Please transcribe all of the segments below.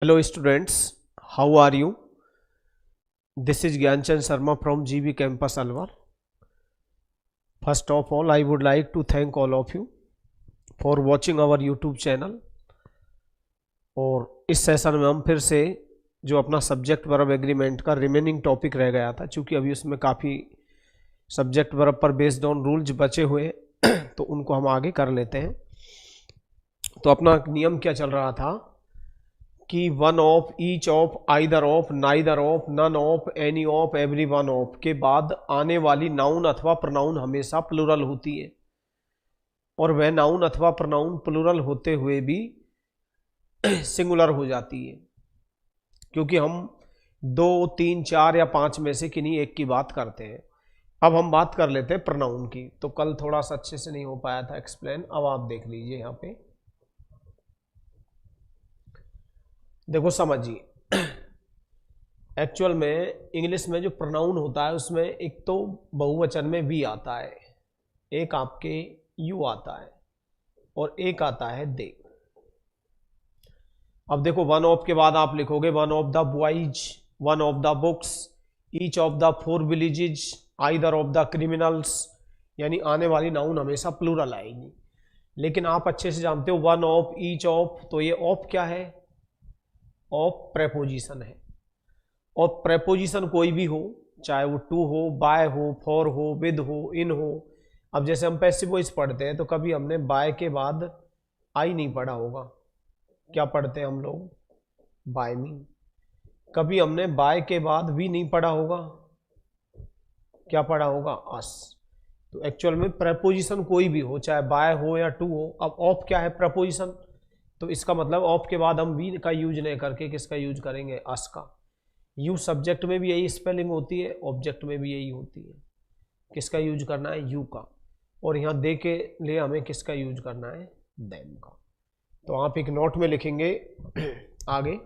Hello students, how are you? This is Gyanchand Sharma from GB Campus Alwar. First of all, I would like to thank all of you for watching our YouTube channel. और इस session में हम फिर से जो अपना subject verb agreement का remaining topic रह गया था, चूँकि अभी उसमें काफ़ी सब्जेक्ट वर्ब पर बेस्ड ऑन रूल्स बचे हुए तो उनको हम आगे कर लेते हैं। तो अपना नियम क्या चल रहा था कि one of, each of, either of, neither of, none of, any of, every one of के बाद आने वाली नाउन अथवा प्रोनाउन हमेशा प्लूरल होती है, और वह नाउन अथवा प्रोनाउन प्लूरल होते हुए भी सिंगुलर हो जाती है, क्योंकि हम 2, 3, 4 या 5 में से किन्हीं एक की बात करते हैं। अब हम बात कर लेते हैं प्रोनाउन की। तो कल थोड़ा सा अच्छे से नहीं हो पाया था एक्सप्लेन, अब आप देख लीजिए यहाँ पे, देखो समझिए। एक्चुअल में इंग्लिश में जो प्रोनाउन होता है उसमें एक तो बहुवचन में वी आता है, एक आपके यू आता है, और एक आता है दे। अब देखो, वन ऑफ के बाद आप लिखोगे one of the boys, one of the books, each of the 4 villages, either of the criminals, यानी आने वाली नाउन हमेशा प्लूरल आएगी। लेकिन आप अच्छे से जानते हो वन ऑफ, ईच ऑफ, तो ये ऑफ क्या है? ऑफ प्रेपोजिशन है। और प्रेपोजिशन कोई भी हो, चाहे वो टू हो, बाय हो, फॉर हो, विद हो, इन हो। अब जैसे हम पैसिव वॉइस पढ़ते हैं तो कभी हमने बाय के बाद आई नहीं पढ़ा होगा, क्या पढ़ते हैं हम लोग? बाय मी। कभी हमने बाय के बाद वी नहीं पढ़ा होगा, क्या पढ़ा होगा? अस। तो एक्चुअल में प्रेपोजिशन कोई भी हो, चाहे बाय हो या टू हो। अब ऑफ क्या है? प्रेपोजिशन। तो इसका मतलब ऑफ के बाद हम वी का यूज नहीं करके किसका यूज करेंगे? अस का। यू सब्जेक्ट में भी यही स्पेलिंग होती है, ऑब्जेक्ट में भी यही होती है। किसका यूज करना है? यू का। और यहाँ दे के लिए हमें किसका यूज करना है? देम का। तो आप एक नोट में लिखेंगे आगे,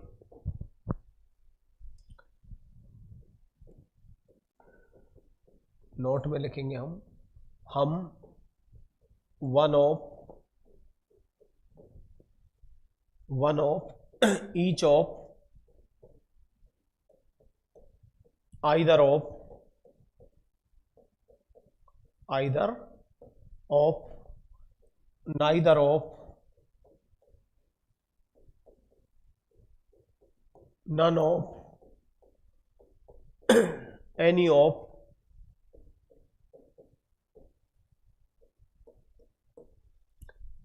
नोट में लिखेंगे हम one of each of, either of, neither of, none of, any of,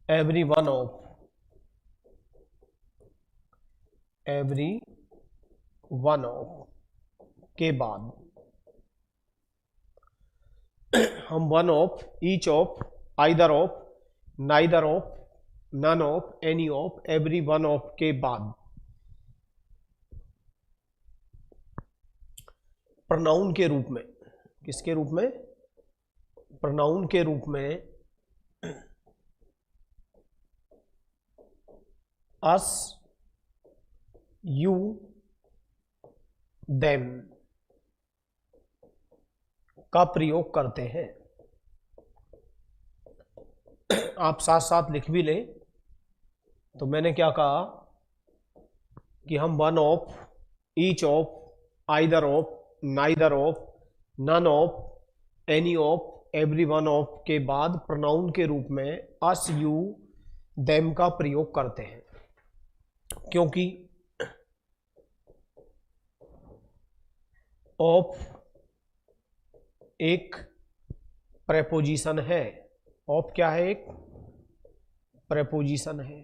every one of के बाद हम one of, each of, either of, neither of, none of, any of, every one of के बाद pronoun के रूप में, किसके रूप में? प्रोनाउन के रूप में अस, यू, देम का प्रयोग करते हैं। आप साथ साथ लिख भी लें। तो मैंने क्या कहा कि हम one of, each of, either of, neither of, none of, any of, every one of के बाद प्रोनाउन के रूप में अस, यू, देम का प्रयोग करते हैं, क्योंकि ऑफ एक प्रेपोजिशन है। ऑफ क्या है? एक प्रेपोजिशन है।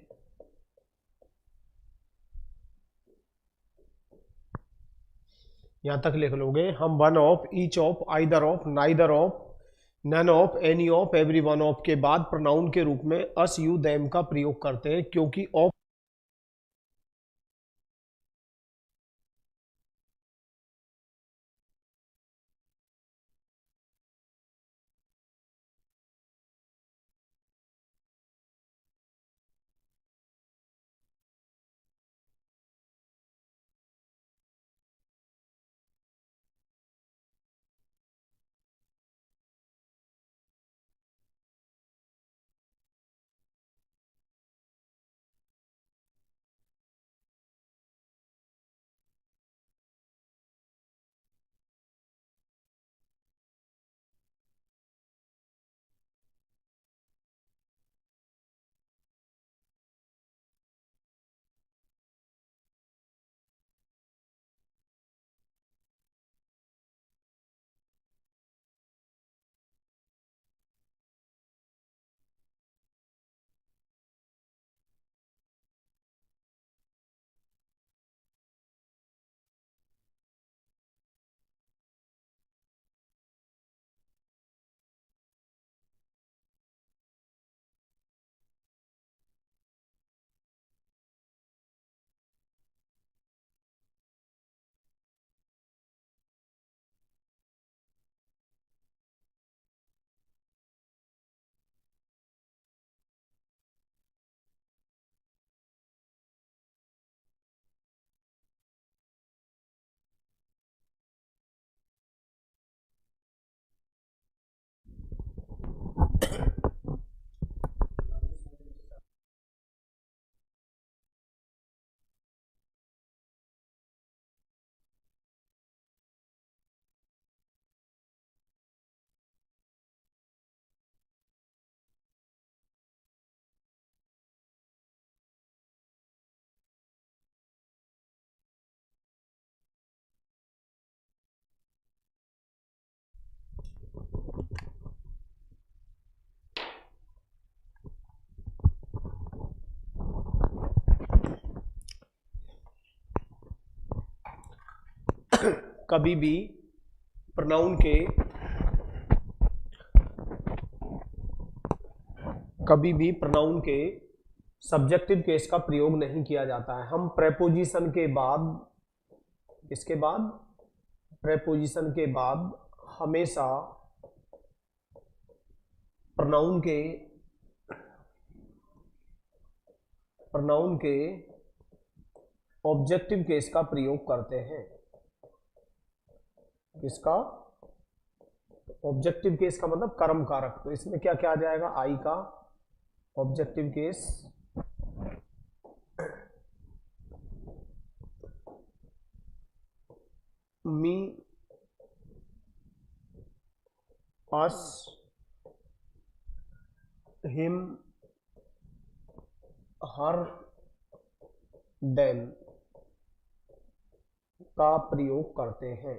यहां तक लिख लोगे, हम one of, each of, either of, neither of, none of, any of, every one of के बाद प्रोनाउन के रूप में अस, यू, देम का प्रयोग करते हैं, क्योंकि ऑफ कभी भी प्रोनाउन के सब्जेक्टिव केस का प्रयोग नहीं किया जाता है। हम प्रेपोजिशन के बाद, इसके बाद प्रेपोजिशन के बाद हमेशा प्रोनाउन के ऑब्जेक्टिव केस का प्रयोग करते हैं। किसका? ऑब्जेक्टिव केस का मतलब कर्म कारक। तो इसमें क्या क्या आ जाएगा? आई का ऑब्जेक्टिव केस, मी, अस, हिम, हर, देम का प्रयोग करते हैं,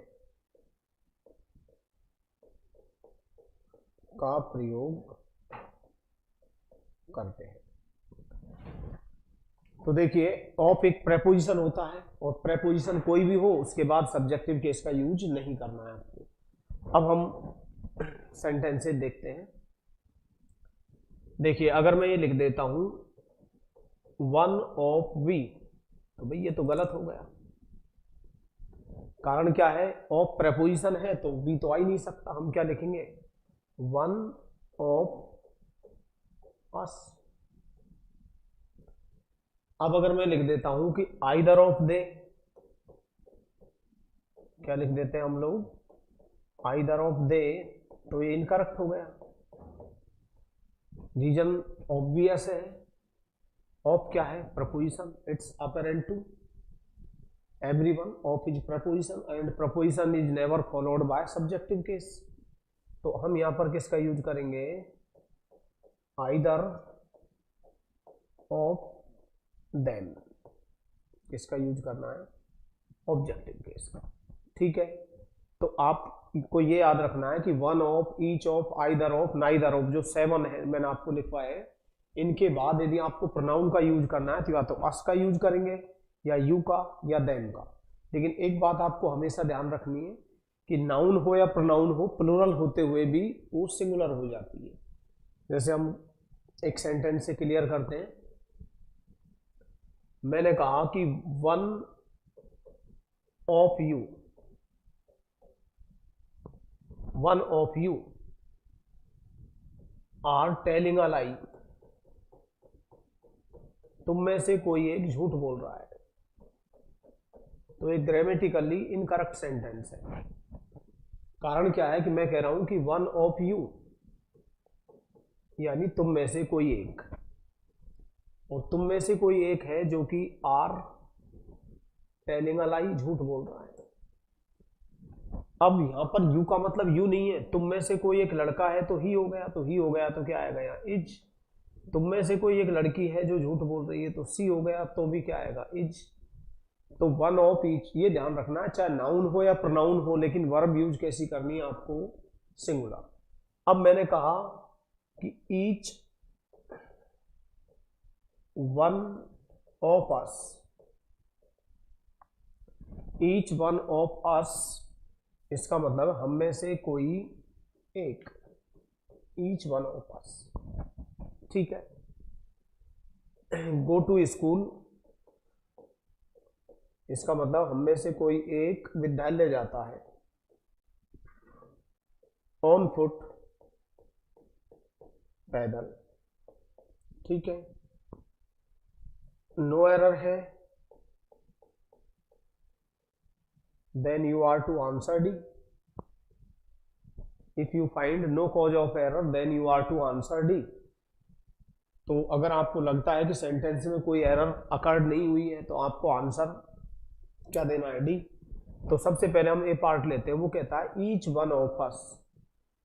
तो देखिए ऑफ एक प्रेपोजिशन होता है और प्रेपोजिशन कोई भी हो उसके बाद सब्जेक्टिव केस का यूज नहीं करना है आपको। अब हम सेंटेंसेस देखते हैं। देखिए अगर मैं ये लिख देता हूं वन ऑफ वी, तो भाई ये तो गलत हो गया। कारण क्या है? ऑफ प्रेपोजिशन है तो वी तो आ ही नहीं सकता। हम क्या लिखेंगे? One of us. अब अगर मैं लिख देता हूं कि आइदर ऑफ दे, क्या लिख देते हैं हम लोग? आइदर ऑफ दे, तो ये इनकरेक्ट हो गया। रीजन ऑब्वियस है। ऑफ क्या है? Preposition. It's apparent to everyone. Of is preposition and preposition is never followed by subjective case. तो हम यहां पर किसका यूज करेंगे? Either of them. किसका यूज करना है? ऑब्जेक्टिव केस का। ठीक है, तो आपको ये याद रखना है कि one of, each of, either of, neither of, जो 7 है मैंने आपको लिखवाए है, इनके बाद यदि आपको प्रोनाउन का यूज करना है तो या तो अस का यूज करेंगे या यू का या देम का। लेकिन एक बात आपको हमेशा ध्यान रखनी है कि नाउन हो या प्रोनाउन हो, प्लूरल होते हुए भी वो सिंगुलर हो जाती है। जैसे हम एक सेंटेंस से क्लियर करते हैं। मैंने कहा कि one of you are telling a lie. तुम में से कोई एक झूठ बोल रहा है। तो एक ग्रामेटिकली इनकरेक्ट सेंटेंस है। कारण क्या है कि मैं कह रहा हूं कि वन ऑफ यू यानी तुम में से कोई एक, और तुम में से कोई एक है जो कि आर टेलिंग अ लाई, झूठ बोल रहा है। अब यहां पर यू का मतलब यू नहीं है। तुम में से कोई एक लड़का है तो ही हो गया, तो ही हो गया तो क्या आएगा यहाँ? इज। तुम में से कोई एक लड़की है जो झूठ बोल रही है तो सी हो गया, तो भी क्या आएगा? इज। तो वन ऑफ ईच, ये ध्यान रखना है, चाहे नाउन हो या प्रोनाउन हो, लेकिन वर्ब यूज कैसी करनी है आपको? सिंगुलर। अब मैंने कहा कि each one of us, each one of us, इसका मतलब हम में से कोई एक, ईच वन ऑफ अस। ठीक है। गो टू स्कूल, इसका मतलब हम में से कोई एक विद्यालय जाता है। ऑन फुट, पैदल। ठीक है। नो एरर है, then you are to answer D. If you find no cause of error then you are to answer D. तो अगर आपको लगता है कि सेंटेंस में कोई एरर अकर्ड नहीं हुई है तो आपको आंसर क्या देना है? डी। तो सबसे पहले हम ए पार्ट लेते हैं। वो कहता है ईच वन ऑफ अस।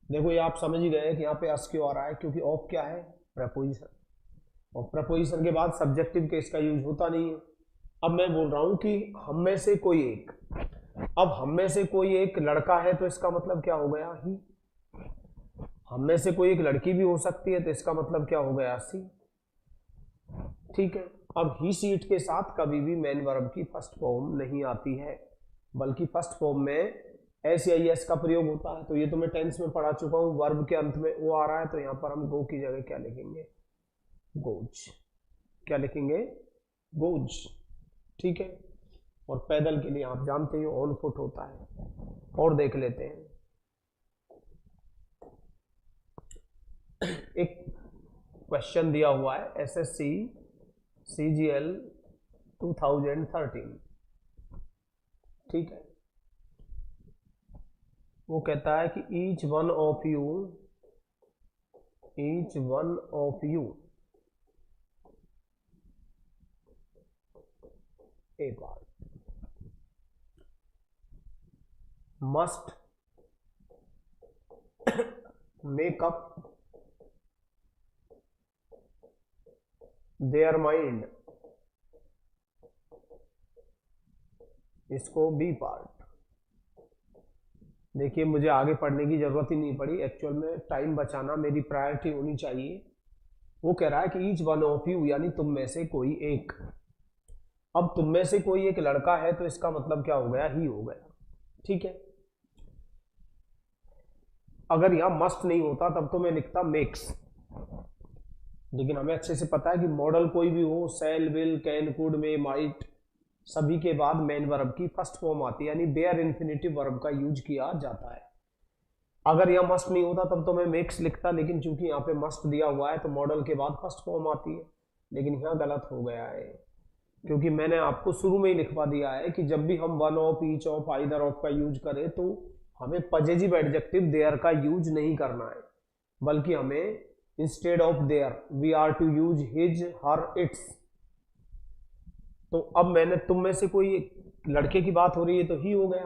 देखो ये आप समझ ही गए कि यहाँ पे अस क्यों आ रहा है, क्योंकि ऑफ क्या है? प्रपोजिशन। और प्रपोजिशन के बाद सब्जेक्टिव केस का यूज होता नहीं है। अब मैं बोल रहा हूं कि हम में से कोई एक, अब हम में से कोई एक लड़का है तो इसका मतलब क्या हो गया? ही। हम में से कोई एक लड़की भी हो सकती है तो इसका मतलब क्या हो गया? सी। ठीक है। अब ही सी इट के साथ कभी भी मेन वर्ब की फर्स्ट फॉर्म नहीं आती है। बल्कि फर्स्ट फॉर्म में एस या एस का प्रयोग होता है। तो ये तो मैं टेंस में पढ़ा चुका हूँ, वर्ब के अंत में वो आ रहा है, तो यहाँ पर हम गो की जगह क्या लिखेंगे, गोज। क्या लिखेंगे, गोज। ठीक है। और पैदल के लिए आप जानते ही ऑन फुट होता है। और देख लेते हैं, एक क्वेश्चन दिया हुआ है एसएससी सीजीएल 2013। ठीक है। वो कहता है कि each one of U A part must make up their mind, इसको बी पार्ट। देखिए मुझे आगे पढ़ने की जरूरत ही नहीं पड़ी, एक्चुअल में टाइम बचाना मेरी प्रायोरिटी होनी चाहिए। वो कह रहा है कि ईच वन ऑफ यू, यानी तुम में से कोई एक। अब तुम में से कोई एक लड़का है, तो इसका मतलब क्या हो गया, ही हो गया। ठीक है। अगर यहां मस्ट नहीं होता तब तो मैं लिखता मेक्स, लेकिन हमें अच्छे से पता है कि मॉडल कोई भी हो, shall, will, can, could, may, might, सभी के बाद मेन वर्ब की फर्स्ट फॉर्म आती है, यानी बेयर इन्फिनेटिव वर्ब का यूज किया जाता है। अगर यह मस्ट नहीं होता तब तो मैं मेक्स लिखता, लेकिन चूंकि यहाँ पे मस्ट दिया हुआ है तो मॉडल के बाद फर्स्ट फॉर्म आती है। लेकिन यहाँ गलत हो गया है, क्योंकि मैंने आपको शुरू में ही लिखवा दिया है कि जब भी हम one of, each of, either of का यूज करें तो हमें पजेसिव एडजेक्टिव देयर का यूज नहीं करना है, बल्कि हमें instead of their we are to use his, her, its. तो अब मैंने तुम में से कोई लड़के की बात हो रही है तो ही हो गया,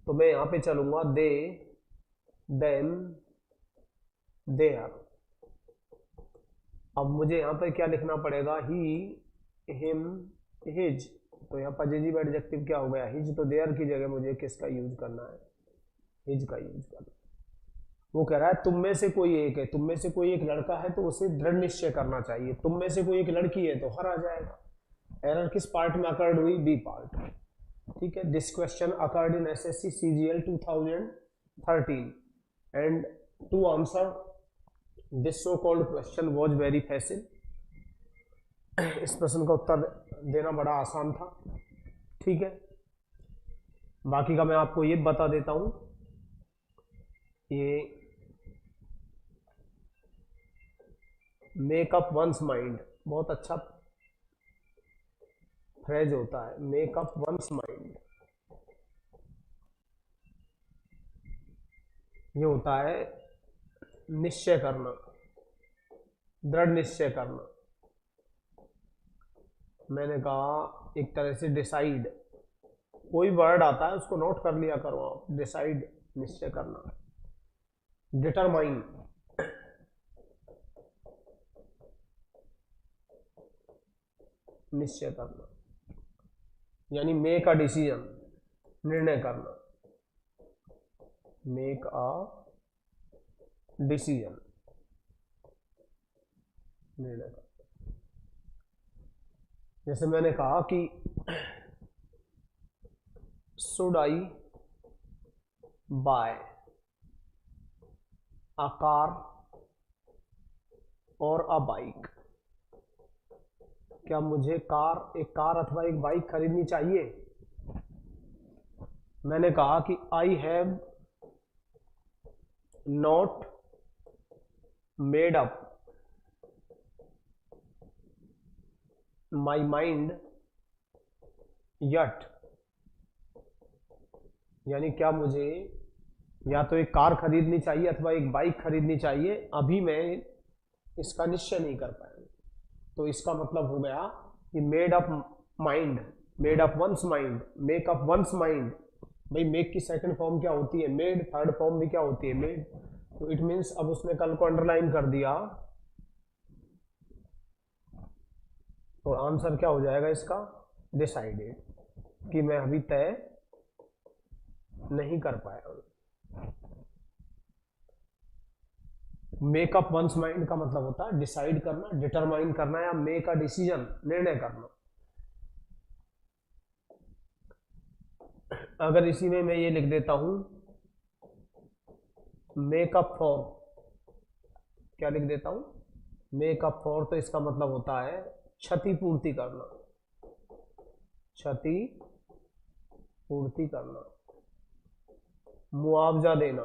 तो मैं यहां पे चलूंगा दे, देम, देयर। अब मुझे यहां पर क्या लिखना पड़ेगा, ही, हिम, हिज। तो यहाँ पजेसिव एडजेक्टिव क्या हो गया, हिज। तो देयर की जगह मुझे किसका यूज करना है, हिज का यूज करना। वो कह रहा है तुम में से कोई एक है, तुम में से कोई एक लड़का है तो उसे दृढ़ निश्चय करना चाहिए। तुम में से कोई एक लड़की है तो हर आ जाएगा। एरर किस पार्ट में अकर्ड हुई, बी पार्ट। ठीक है। This question occurred in SSC CGL 2013 and to answer this so called question was very facile. इस प्रश्न का उत्तर देना बड़ा आसान था। ठीक है। बाकी का मैं आपको ये बता देता हूं, ये मेक अप वंस माइंड बहुत अच्छा फ्रेज होता है, मेक अप वंस माइंड। ये होता है निश्चय करना, दृढ़ निश्चय करना। मैंने कहा एक तरह से डिसाइड, कोई वर्ड आता है उसको नोट कर लिया करो आप। डिसाइड, निश्चय करना। डिटरमाइन, निश्चय करना, यानी मेक अ डिसीजन, निर्णय करना। मेक अ डिसीजन, निर्णय करना। जैसे मैंने कहा कि should I buy a car और अ बाइक, क्या मुझे एक कार अथवा एक बाइक खरीदनी चाहिए। मैंने कहा कि I have not made up my mind yet, यानी क्या मुझे या तो एक कार खरीदनी चाहिए अथवा एक बाइक खरीदनी चाहिए, अभी मैं इसका निश्चय नहीं कर पाया। तो इसका मतलब हो गया कि made up mind, made up once mind, make up once mind. भाई मेक की सेकंड फॉर्म क्या होती है, मेड। थर्ड फॉर्म भी क्या होती है, मेड। तो इट मींस अब उसने कल को अंडरलाइन कर दिया, तो आंसर क्या हो जाएगा इसका, डिसाइडेड, कि मैं अभी तय नहीं कर पाया। मेकअप वंस माइंड का मतलब होता है डिसाइड करना, डिटरमाइन करना, या मेक अ डिसीजन, निर्णय करना। अगर इसी में मैं ये लिख देता हूं मेकअप फॉर, क्या लिख देता हूं, मेकअप फॉर, तो इसका मतलब होता है क्षतिपूर्ति करना, क्षति पूर्ति करना, मुआवजा देना।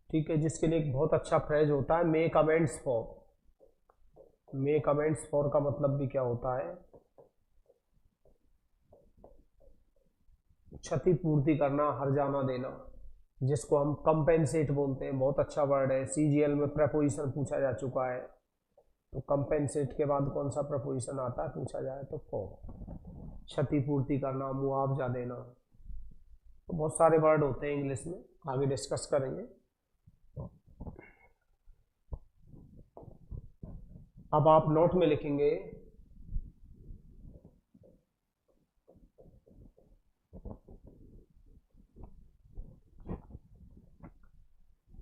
ठीक है, जिसके लिए एक बहुत अच्छा फ्रेज होता है make amends for. Make amends for का मतलब भी क्या होता है, क्षतिपूर्ति करना, हर्जाना देना, जिसको हम कंपेंसेट बोलते हैं। बहुत अच्छा वर्ड है, सीजीएल में प्रपोजिशन पूछा जा चुका है। तो कंपेंसेट के बाद कौन सा प्रपोजिशन आता है पूछा जाए तो फॉर, क्षतिपूर्ति करना, मुआवजा देना। तो बहुत सारे वर्ड होते हैं इंग्लिश में, आगे डिस्कस करेंगे। अब आप नोट में लिखेंगे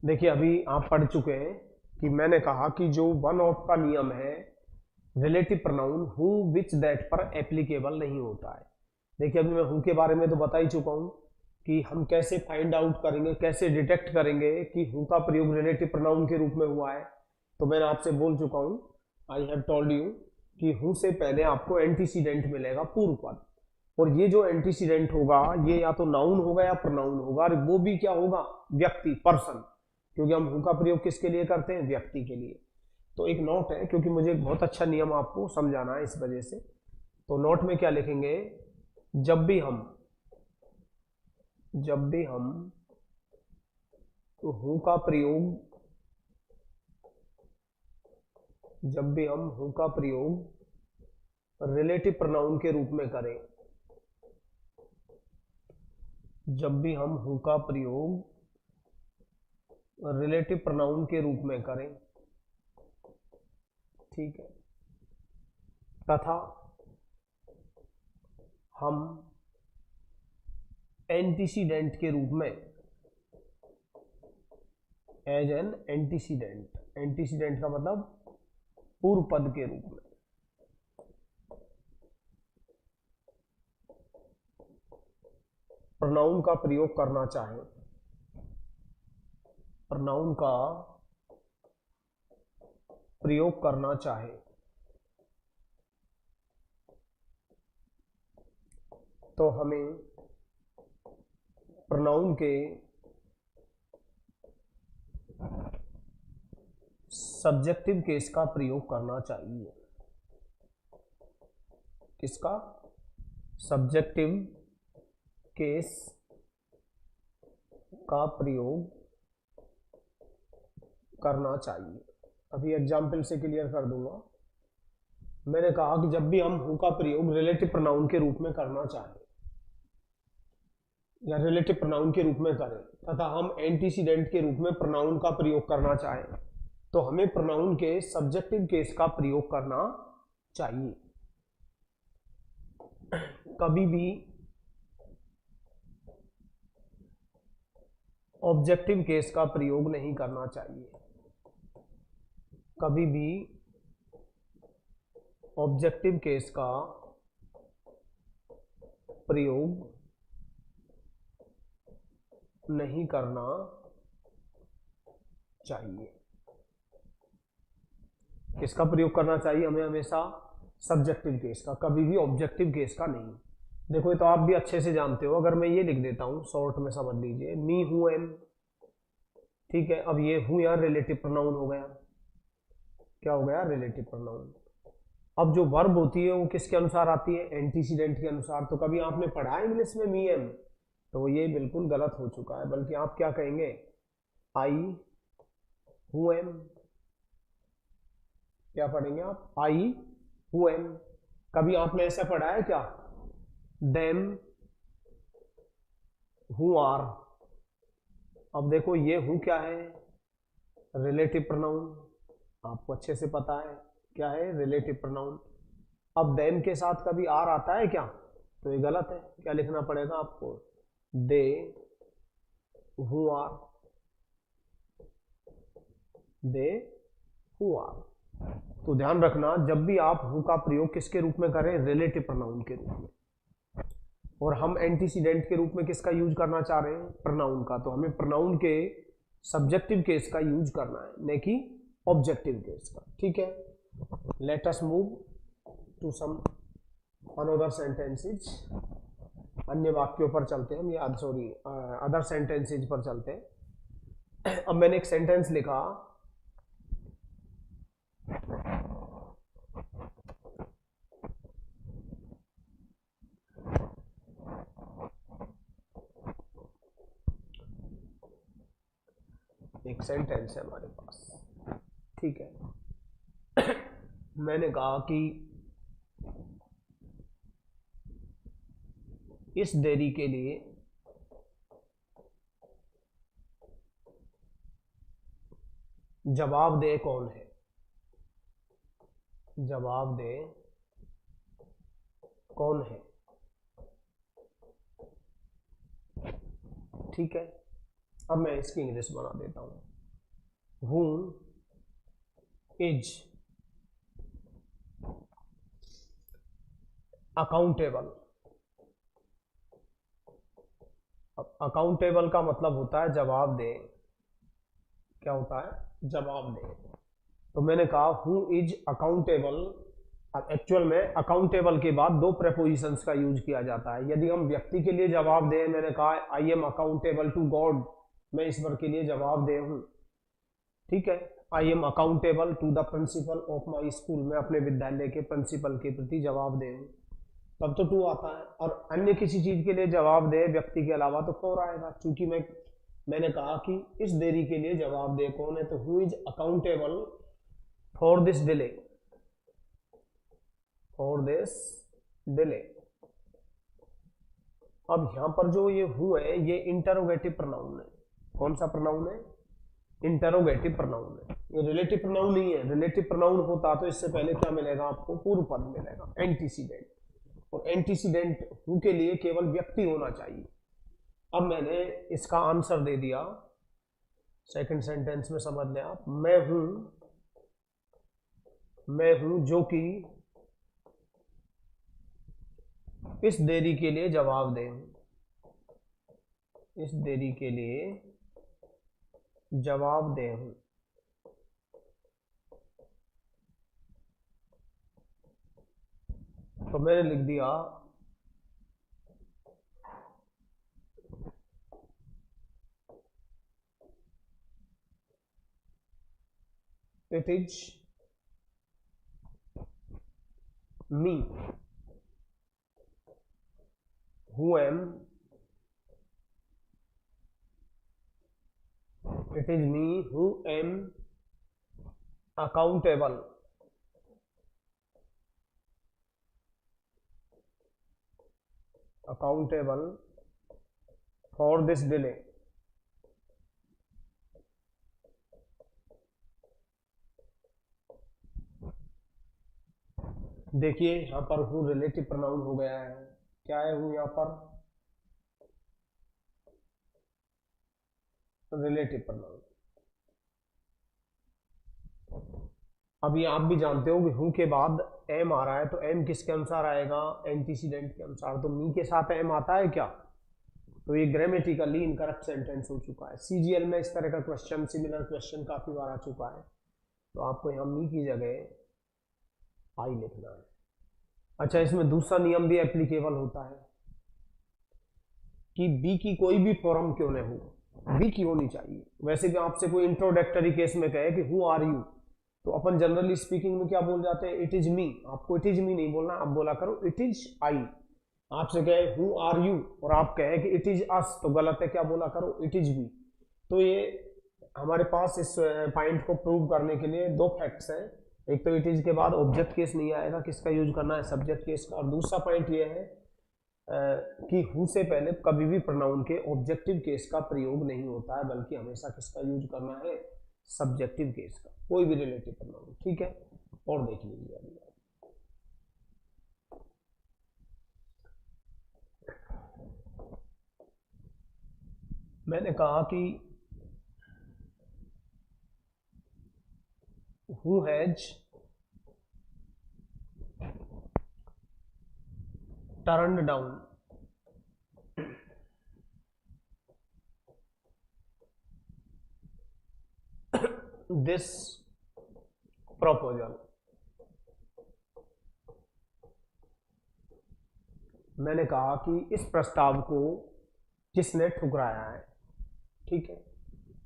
देखिए, अभी आप पढ़ चुके हैं कि मैंने कहा कि जो वन ऑफ का नियम है relative pronoun who which that पर एप्लीकेबल नहीं होता है। देखिए, अभी मैं हु के बारे में तो बता ही चुका हूं कि हम कैसे फाइंड आउट करेंगे, कैसे डिटेक्ट करेंगे कि हु का प्रयोग रिलेटिव प्रोनाउन के रूप में हुआ है। तो मैंने आपसे बोल चुका हूं, आई हैव टोल्ड यू कि हु से पहले आपको एंटीसीडेंट मिलेगा, पूर्व पद। और ये जो एंटीसीडेंट होगा ये या तो नाउन होगा या प्रोनाउन होगा, और वो भी क्या होगा, व्यक्ति, पर्सन, क्योंकि हम हु का प्रयोग किसके लिए करते हैं, व्यक्ति के लिए। तो एक नोट है, क्योंकि मुझे एक बहुत अच्छा नियम आपको समझाना है इस वजह से। तो नोट में क्या लिखेंगे, जब भी हम हु का प्रयोग, जब भी हम हु का प्रयोग रिलेटिव प्रोनाउन के रूप में करें, जब भी हम हु का प्रयोग रिलेटिव प्रोनाउन के रूप में करें, ठीक है, तथा हम एंटीसीडेंट के रूप में, एज एन एंटीसीडेंट, एंटीसीडेंट का मतलब पूर्व पद के रूप में, प्रोनाउन का प्रयोग करना चाहें, प्रोनाउन का प्रयोग करना चाहे, तो हमें प्रोनाउन के सब्जेक्टिव केस का प्रयोग करना चाहिए। किसका, सब्जेक्टिव केस का प्रयोग करना चाहिए। अभी एग्जाम्पल से क्लियर कर दूंगा। मैंने कहा कि जब भी हम हु का प्रयोग रिलेटिव प्रोनाउन के रूप में करना चाहें या रिलेटिव प्रोनाउन के रूप में करें तथा हम एंटीसीडेंट के रूप में प्रोनाउन का प्रयोग करना चाहें, तो हमें प्रोनाउन के सब्जेक्टिव केस का प्रयोग करना चाहिए। कभी भी ऑब्जेक्टिव केस का प्रयोग नहीं करना चाहिए, कभी भी ऑब्जेक्टिव केस का प्रयोग नहीं करना चाहिए। किसका प्रयोग करना चाहिए हमें, हमेशा सब्जेक्टिव केस का, कभी भी ऑब्जेक्टिव केस का नहीं। देखो, ये तो आप भी अच्छे से जानते हो। अगर मैं ये लिख देता हूं, शॉर्ट में समझ लीजिए, मी हूं एम, ठीक है। अब ये हूं यार रिलेटिव प्रोनाउन हो गया, क्या हो गया, रिलेटिव प्रोनाउन। अब जो वर्ब होती है वो किसके अनुसार आती है, एंटीसीडेंट के अनुसार। तो कभी आपने पढ़ा है इंग्लिश में मी एम, तो ये बिल्कुल गलत हो चुका है, बल्कि आप क्या कहेंगे, आई हु एम। क्या पढ़ेंगे आप, आई हु एम। कभी आपने ऐसा पढ़ा है क्या, देम हु आर। अब देखो, ये हु क्या है, रिलेटिव प्रोनाउन, आपको अच्छे से पता है क्या है, रिलेटिव प्रोनाउन। अब देम के साथ कभी आर आता है क्या, तो ये गलत है। क्या लिखना पड़ेगा आपको, they who are, they who are. तो ध्यान रखना, जब भी आप हु का प्रयोग किसके रूप में करें, रिलेटिव प्रोनाउन के रूप में, और हम एंटीसीडेंट के रूप में किसका यूज करना चाह रहे हैं, प्रोनाउन का, तो हमें प्रोनाउन के सब्जेक्टिव केस का यूज करना है, न कि ऑब्जेक्टिव केस का। ठीक है, let us move to some another sentences, अन्य वाक्यों पर चलते हैं, या सॉरी अदर सेंटेंसेज पर चलते हैं। अब मैंने एक सेंटेंस लिखा, एक सेंटेंस है हमारे पास, ठीक है। मैंने कहा कि इस देरी के लिए जवाबदेह कौन है, जवाबदेह कौन है। ठीक है, अब मैं इसकी इंग्लिश बना देता हूं, हु इज अकाउंटेबल। अब अकाउंटेबल का मतलब होता है जवाबदेह, क्या होता है, जवाबदेह। तो मैंने कहा हु इज अकाउंटेबल, अब एक्चुअल में अकाउंटेबल के बाद दो प्रेपोजिशंस का यूज किया जाता है। यदि हम व्यक्ति के लिए जवाबदेह, मैंने कहा I am accountable to God, मैं ईश्वर के लिए जवाबदेह हूं। ठीक है, I am accountable to the principal of my school, मैं अपने विद्यालय के प्रिंसिपल के प्रति जवाबदेह हूं, तब तो टू आता है। और अन्य किसी चीज के लिए जवाबदेह व्यक्ति के अलावा तो फोर आएगा, क्योंकि मैंने कहा कि इस देरी के लिए जवाबदेह कौन है, तो who is accountable for this delay, for this delay. अब यहां पर जो ये हु है, ये इंटरोगेटिव प्रोनाउन है। कौन सा प्रोनाउन है, इंटरोगेटिव प्रोनाउन है, ये रिलेटिव प्रोनाउन नहीं है। रिलेटिव प्रोनाउन होता तो इससे पहले क्या मिलेगा आपको, पूर्व पद मिलेगा, एंटीसीडेंट, और एंटीसीडेंट हु के लिए केवल व्यक्ति होना चाहिए। अब मैंने इसका आंसर दे दिया, सेकंड सेंटेंस में समझ लें आप, मैं हूं जो कि इस देरी के लिए जवाबदेह हूं, इस देरी के लिए जवाबदेह हूं। तो मैंने लिख दिया it is me who am, it is me who am accountable for this delay। देखिए यहां पर हूँ रिलेटिव प्रोनाउन हो गया है, क्या है हूँ यहां पर, रिलेटिव प्रोनाउन। अभी आप भी जानते हो कि हूँ के बाद एम आ रहा है, तो एम किसके अनुसार आएगा, एंटीसीडेंट के अनुसार। तो मी के साथ एम आता है क्या, तो ये ग्रामेटिकली इनकरेक्ट सेंटेंस हो चुका है। सीजीएल में इस तरह का क्वेश्चन, सिमिलर क्वेश्चन काफी बार आ चुका है, तो आपको यहाँ मी की जगह आई लिखना है। अच्छा, इसमें दूसरा नियम भी एप्लीकेबल होता है कि बी की कोई भी फॉर्म क्यों न हो, बी की होनी चाहिए। वैसे भी आपसे कोई इंट्रोडक्टरी केस में कहे कि हु आर यू, तो अपन जनरली स्पीकिंग में क्या बोल जाते हैं, इट इज मी। आपको इट इज मी नहीं बोलना, आप बोला करो इट इज आई। आपसे कहे हु आर यू और आप कहे कि इट इज अस, तो गलत है, क्या बोला करो, इट इज वी। तो ये हमारे पास इस पॉइंट को प्रूव करने के लिए दो फैक्ट्स हैं। एक तो इट इज के बाद ऑब्जेक्ट केस नहीं आएगा, किसका यूज करना है, सब्जेक्ट केस का। और दूसरा पॉइंट ये है कि हु से पहले कभी भी प्रोनाउन के ऑब्जेक्टिव केस का प्रयोग नहीं होता है, बल्कि हमेशा किसका यूज करना है, सब्जेक्टिव केस का, कोई भी रिलेटिव प्रोनाउन। ठीक है, और देख लीजिए अभी मैंने कहा कि who has turned down, this proposal. मैंने कहा कि इस प्रस्ताव को किसने ठुकराया है। ठीक है,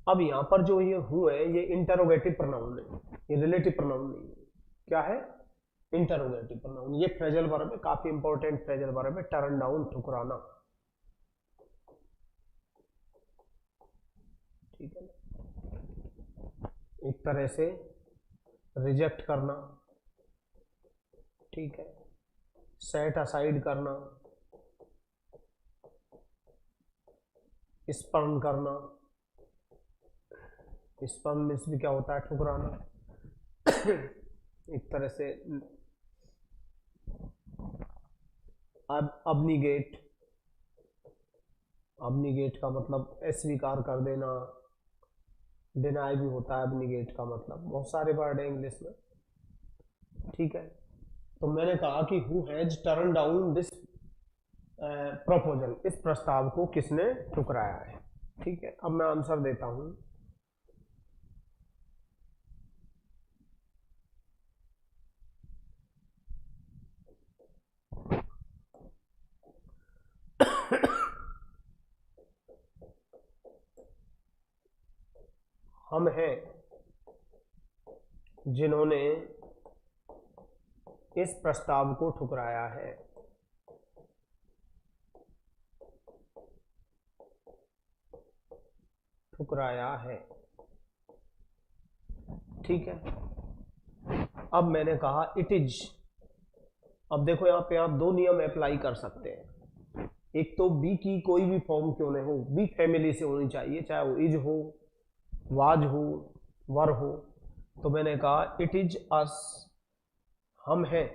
अब यहां पर जो ये हूं है ये इंटरोगेटिव प्रोनाउन है, ये रिलेटिव प्रोनाउन नहीं है। क्या है? Interrogative pronoun. ये फ्रेजल वर्ब है, काफी इंपॉर्टेंट फ्रेजल वर्ब है, टर्न डाउन, ठुकराना। ठीक है, एक तरह से रिजेक्ट करना। ठीक है, सेट असाइड करना, स्पर्न करना। स्पर्न मीन्स भी क्या होता है? ठुकराना। एक तरह से अबनीगेट, अबनीगेट का मतलब अस्वीकार कर देना, डिनाई भी होता है अबनीगेट का मतलब। बहुत सारे वर्ड है इंग्लिश में। ठीक है, तो मैंने कहा कि who has turn down this proposal, इस प्रस्ताव को किसने ठुकराया है। ठीक है, अब मैं आंसर देता हूं। हम हैं जिन्होंने इस प्रस्ताव को ठुकराया है। ठुकराया है। ठीक है, अब मैंने कहा इट इज। अब देखो यहां पे आप दो नियम अप्लाई कर सकते हैं। एक तो बी की कोई भी फॉर्म क्यों नहीं हो, बी फैमिली से होनी चाहिए, चाहे वो इज हो, वाज हो, वर हो। तो मैंने कहा इट इज अस, हम हैं।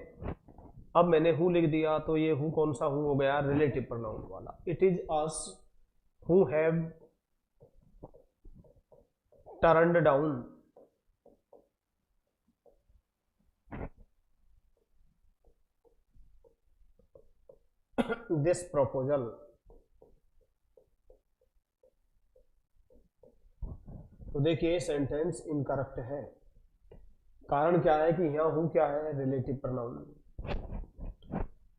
अब मैंने हु लिख दिया, तो ये हु कौन सा हु हो गया? रिलेटिव प्रोनाउन वाला। It is us who have turned down this proposal. तो देखिए सेंटेंस इनकरेक्ट है। कारण क्या है कि यहां हु क्या है? रिलेटिव प्रोनाउन,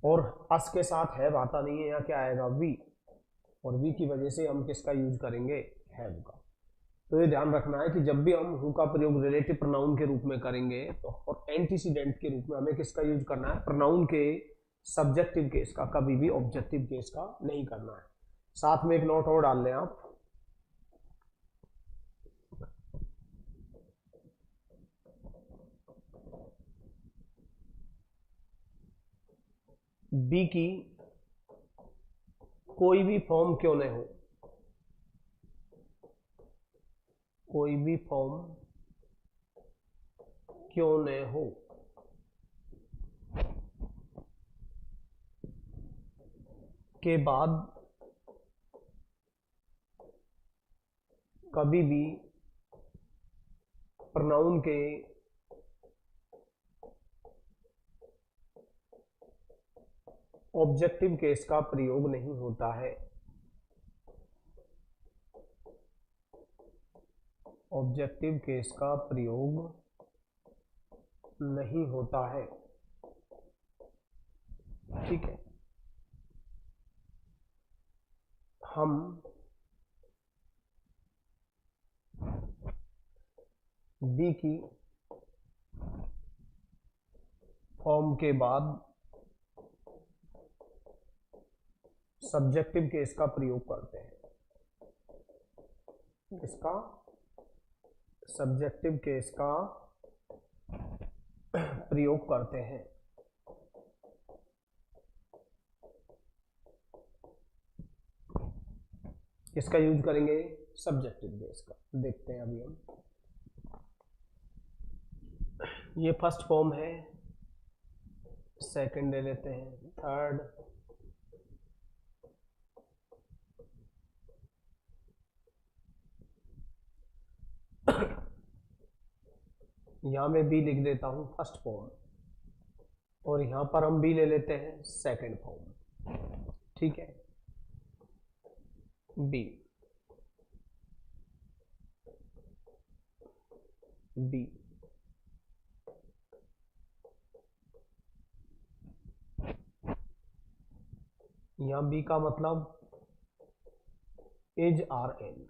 और अस के साथ हैव आता नहीं है। यहाँ क्या आएगा? वी, और वी की वजह से हम किसका यूज करेंगे? हैव का। तो ये ध्यान रखना है कि जब भी हम हु का प्रयोग रिलेटिव प्रोनाउन के रूप में करेंगे तो और एंटीसीडेंट के रूप में हमें किसका यूज करना है? प्रोनाउन के सब्जेक्टिव केस का, कभी भी ऑब्जेक्टिव केस का नहीं करना है। साथ में एक नोट और डाल लें आप, बी की कोई भी फॉर्म क्यों नहीं हो, कोई भी फॉर्म क्यों न हो, के बाद कभी भी प्रोनाउन के ऑब्जेक्टिव केस का प्रयोग नहीं होता है। ऑब्जेक्टिव केस का प्रयोग नहीं होता है। ठीक है, हम बी की फॉर्म के बाद सब्जेक्टिव केस का प्रयोग करते हैं। इसका सब्जेक्टिव केस का प्रयोग करते हैं। किसका यूज करेंगे? सब्जेक्टिव केस का। देखते हैं अभी हम। ये फर्स्ट फॉर्म है, सेकंड ले लेते हैं, थर्ड, यहां मैं बी लिख देता हूं फर्स्ट फॉर्म, और यहां पर हम बी ले लेते हैं सेकंड फॉर्म। ठीक है, बी, बी, यहां बी का मतलब इज आर एन,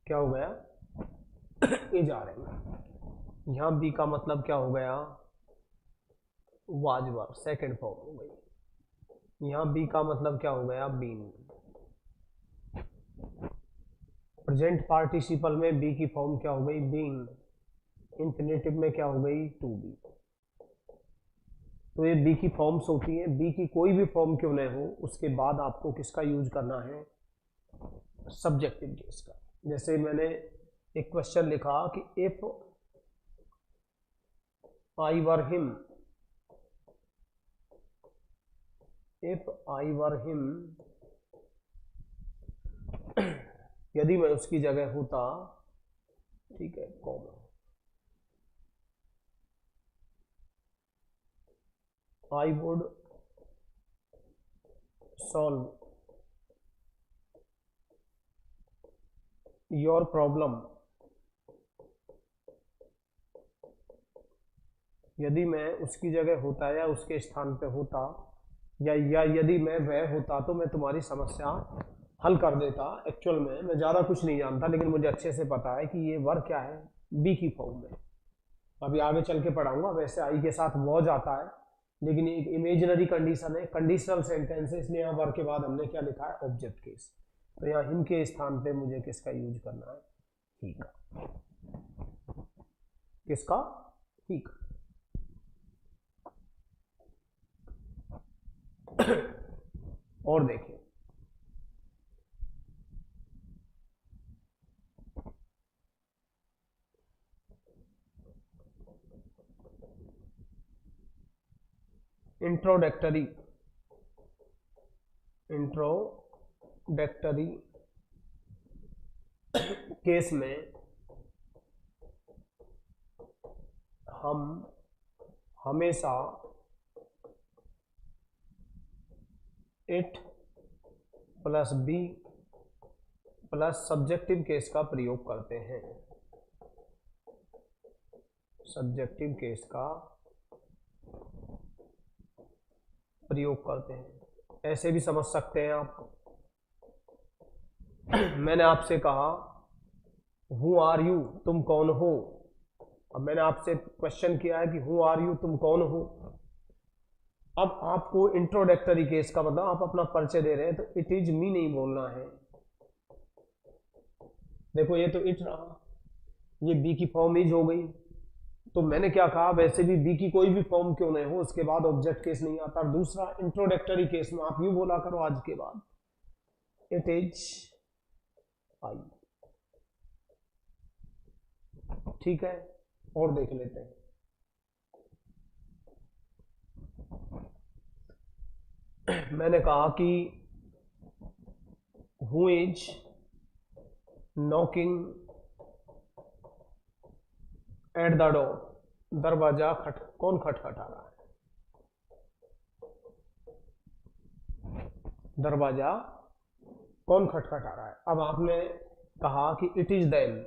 क्या हो गया, इज आर एन। यहां बी का मतलब क्या हो गया, वाज वर, सेकेंड फॉर्म हो गई। यहां बी का मतलब क्या हो गया, बीन। प्रेजेंट पार्टिसिपल में बी की फॉर्म क्या हो गई, बीइंग। इंफिनिटिव में क्या हो गई, टू बी। तो ये बी की फॉर्म्स होती है, बी की कोई भी फॉर्म क्यों नहीं हो, उसके बाद आपको किसका यूज करना है, सब्जेक्टिव केस का। जैसे मैंने एक क्वेश्चन लिखा कि if I were him, if I were him, यदि मैं उसकी जगह होता, ठीक है, comma, I would solve your problem, यदि मैं उसकी जगह होता या उसके स्थान पे होता, या यदि मैं वह होता तो मैं तुम्हारी समस्या हल कर देता। एक्चुअल में मैं ज़्यादा कुछ नहीं जानता, लेकिन मुझे अच्छे से पता है कि ये वर क्या है, बी की फॉर्म में। अभी आगे चल के पढ़ाऊंगा। वैसे आई के साथ वॉज आता है, लेकिन एक इमेजिनरी कंडीशन है, कंडीशनल सेंटेंस है, इसलिए यहाँ वर के बाद हमने क्या लिखा है, ऑब्जेक्ट केस। तो यहाँ हिम के स्थान पे मुझे किसका यूज करना है, ही का। किसका, ही का। और देखिए, इंट्रोडक्टरी, इंट्रोडक्टरी केस में हम हमेशा it plus be plus subjective case का प्रयोग करते हैं, सब्जेक्टिव केस का प्रयोग करते हैं। ऐसे भी समझ सकते हैं आप। मैंने आपसे कहा हु आर यू, तुम कौन हो। अब मैंने आपसे क्वेश्चन किया है कि हु आर यू, तुम कौन हो। अब आपको इंट्रोडक्टरी केस का मतलब आप अपना परिचय दे रहे हैं, तो इट इज मी नहीं बोलना है। देखो ये तो इट रहा, ये बी की फॉर्म इज हो गई। तो मैंने क्या कहा, वैसे भी बी की कोई भी फॉर्म क्यों नहीं हो, उसके बाद ऑब्जेक्ट केस नहीं आता। दूसरा, इंट्रोडक्टरी केस में आप यूं बोला करो आज के बाद, इट इज आई। ठीक है, और देख लेते हैं। मैंने कहा कि who is knocking at the door, दरवाजा कौन खटखटा रहा है, दरवाजा कौन खटखटा रहा है। अब आपने कहा कि इट इज देम,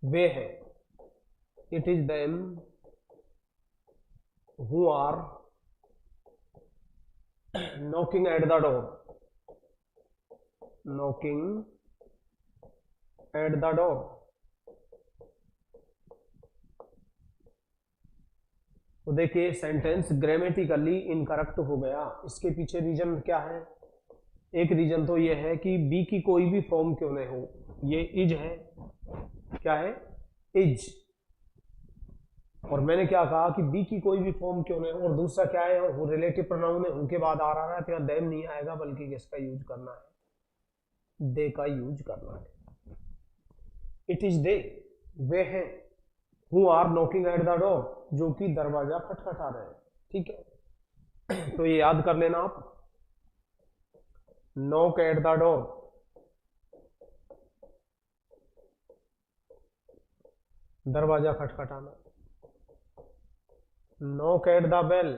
वे है, it is them who are knocking at the door, knocking at the door. तो देखिए सेंटेंस ग्रामेटिकली इनकरेक्ट हो गया। इसके पीछे रीजन क्या है, एक रीजन तो ये है कि बी की कोई भी फॉर्म क्यों नहीं हो, ये इज है, क्या है, इज। और मैंने क्या कहा कि बी की कोई भी फॉर्म क्यों नहीं हो, और दूसरा क्या है, वो रिलेटिव प्रोनाउन है, उनके बाद आ रहा है, तो यहाँ देम नहीं आएगा, बल्कि किसका यूज करना है, दे का यूज करना है। इट इज दे, वे हैं, who are knocking at the door, जो कि दरवाजा खटखटा रहे हैं। ठीक है, तो ये याद कर लेना आप, नॉक एट द डोर, दरवाजा खटखटाना। नॉक एट द बेल,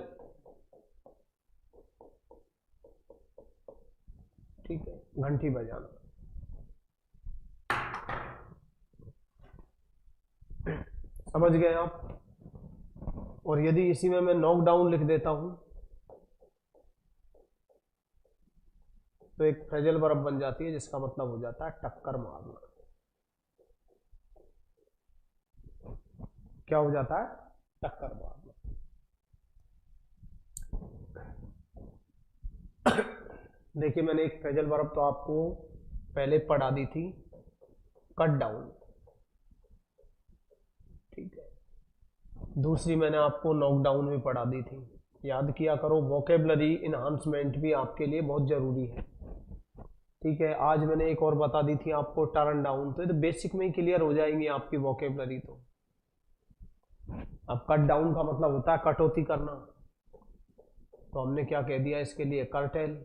ठीक है, घंटी बजाना। समझ गए आप? और यदि इसी में मैं नॉक डाउन लिख देता हूं तो एक फ्रेजल वर्ब बन जाती है जिसका मतलब हो जाता है टक्कर मारना। क्या हो जाता है? टक्कर मारना। देखिए मैंने एक फ्रेजल वर्ब तो आपको पहले पढ़ा दी थी, कट डाउन, ठीक है। दूसरी मैंने आपको नॉकडाउन भी पढ़ा दी थी, याद किया करो। वोकेबलरी इन्हांसमेंट भी आपके लिए बहुत जरूरी है, ठीक है। आज मैंने एक और बता दी थी आपको, टर्न डाउन। तो ये तो बेसिक में ही क्लियर हो जाएंगी आपकी वोकेबलरी। तो अब कट डाउन का मतलब होता है कटौती करना, तो हमने क्या कह दिया इसके लिए? कर्टेल।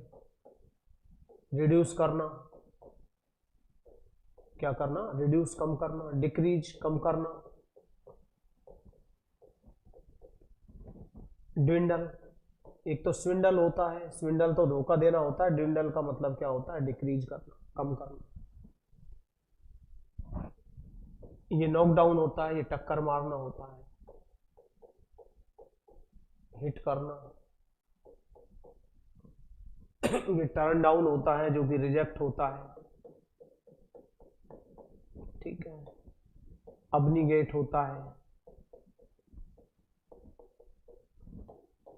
रिड्यूस करना, क्या करना? रिड्यूस, कम करना। डिक्रीज, कम करना। ड्विंडल, एक तो स्विंडल होता है, स्विंडल तो धोखा देना होता है, ड्विंडल का मतलब क्या होता है? डिक्रीज करना, कम करना। ये नॉकडाउन होता है, ये टक्कर मारना होता है, हिट करना। ये टर्न डाउन होता है जो कि रिजेक्ट होता है, ठीक है। अबनीगेट होता है,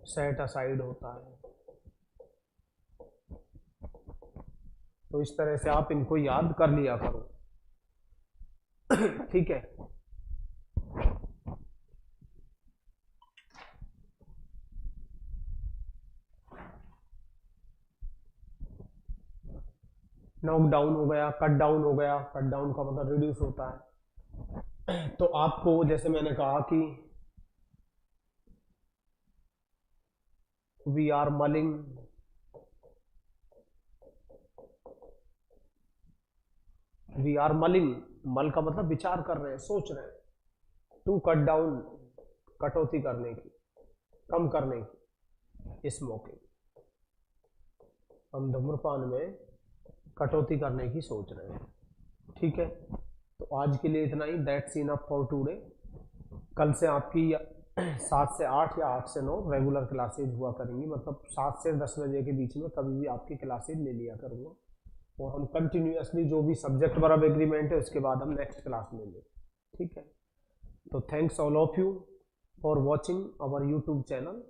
सेट असाइड होता है। तो इस तरह से आप इनको याद कर लिया करो, ठीक है। नॉक डाउन हो गया, कट डाउन हो गया। कट डाउन का मतलब रिड्यूस होता है। तो आपको जैसे मैंने कहा कि we are mulling, we are mulling, mull का मतलब विचार कर रहे हैं, सोच रहे हैं। टू कट डाउन, कटौती करने की, कम करने की, स्मोकिंग, हम धूम्रपान में कटौती करने की सोच रहे हैं, ठीक है। तो आज के लिए इतना ही, दैट्स इनफ फॉर टुडे। कल से आपकी 7 से 8 या 8 से 9 रेगुलर क्लासेज हुआ करेंगी, मतलब 7 से 10 बजे के बीच में कभी भी आपकी क्लासेज ले लिया करूँगा, और हम कंटिन्यूअसली जो भी सब्जेक्ट वर्ब एग्रीमेंट है उसके बाद हम नेक्स्ट क्लास लेंगे, ठीक है। तो thanks all of you for watching our YouTube channel.